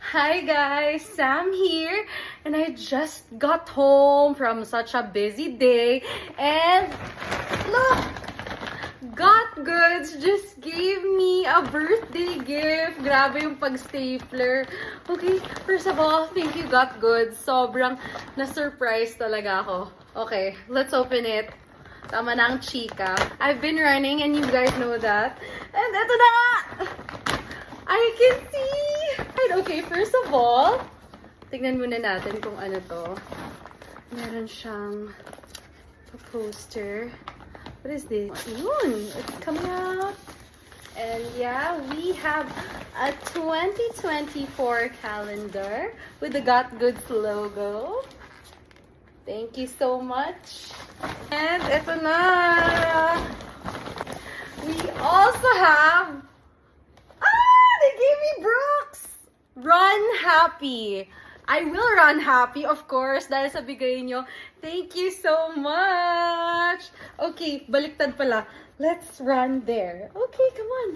Hi guys, Sam here, and I just got home from such a busy day, and look, Got Goods just gave me a birthday gift. Grabe yung pag-stapler. Okay, first of all, thank you Got Goods. Sobrang na-surprise talaga ako. Okay, let's open it. Tama na ang chika. I've been running and you guys know that. And eto na nga! I can see! Okay, first of all, tignan muna natin kung ano to. Meron siyang poster. What is this? Yun! It's coming out. And yeah, we have a 2024 calendar with the Got Goods logo. Thank you so much. And ito na! We also have they gave me Brooks! Run Happy. I will run happy, of course, dahil sa bigay nyo. Thank you so much! Okay, baliktad pala. Let's run there. Okay, come on.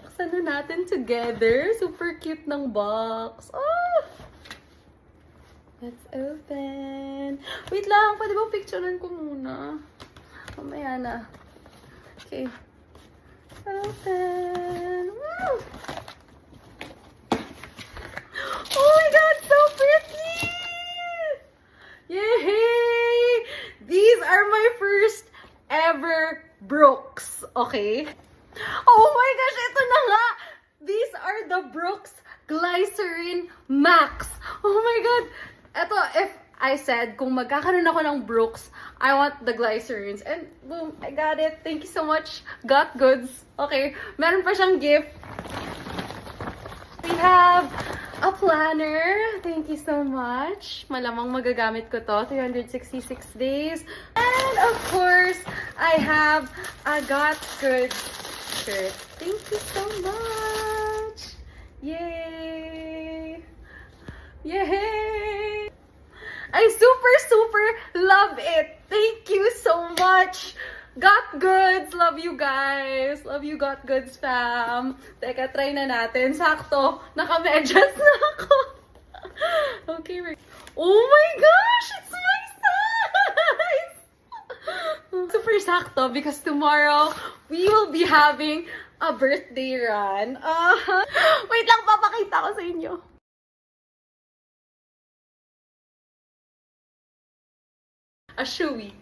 Buksan na natin together. Super cute ng box. Oh! Let's open. Wait lang, pwede ba picturean ko muna? Mamaya na. Okay. Open. Woo! Oh my god, so pretty! Yay! These are my first ever Brooks, okay? Oh my gosh, ito na nga! These are the Brooks Glycerin Max. Oh my god! Ito, if I said, kung magkakaroon ako ng Brooks, I want the glycerins. And boom, I got it. Thank you so much. Got Goods. Okay, meron pa siyang gift. We have a planner. Thank you so much. Malamang magagamit ko to. 366 days. And of course, I have a Got Goods shirt. Thank you so much. Yay! Yay! I super love it. Thank you so much. Got Goods. Love you guys. Love you Got Goods fam. Teka, try na natin. Sakto. Naka-medyas na ako. Okay. Oh my gosh! It's my size! Super sakto because tomorrow we will be having a birthday run. Wait lang, papakita ko sa inyo. A shoey.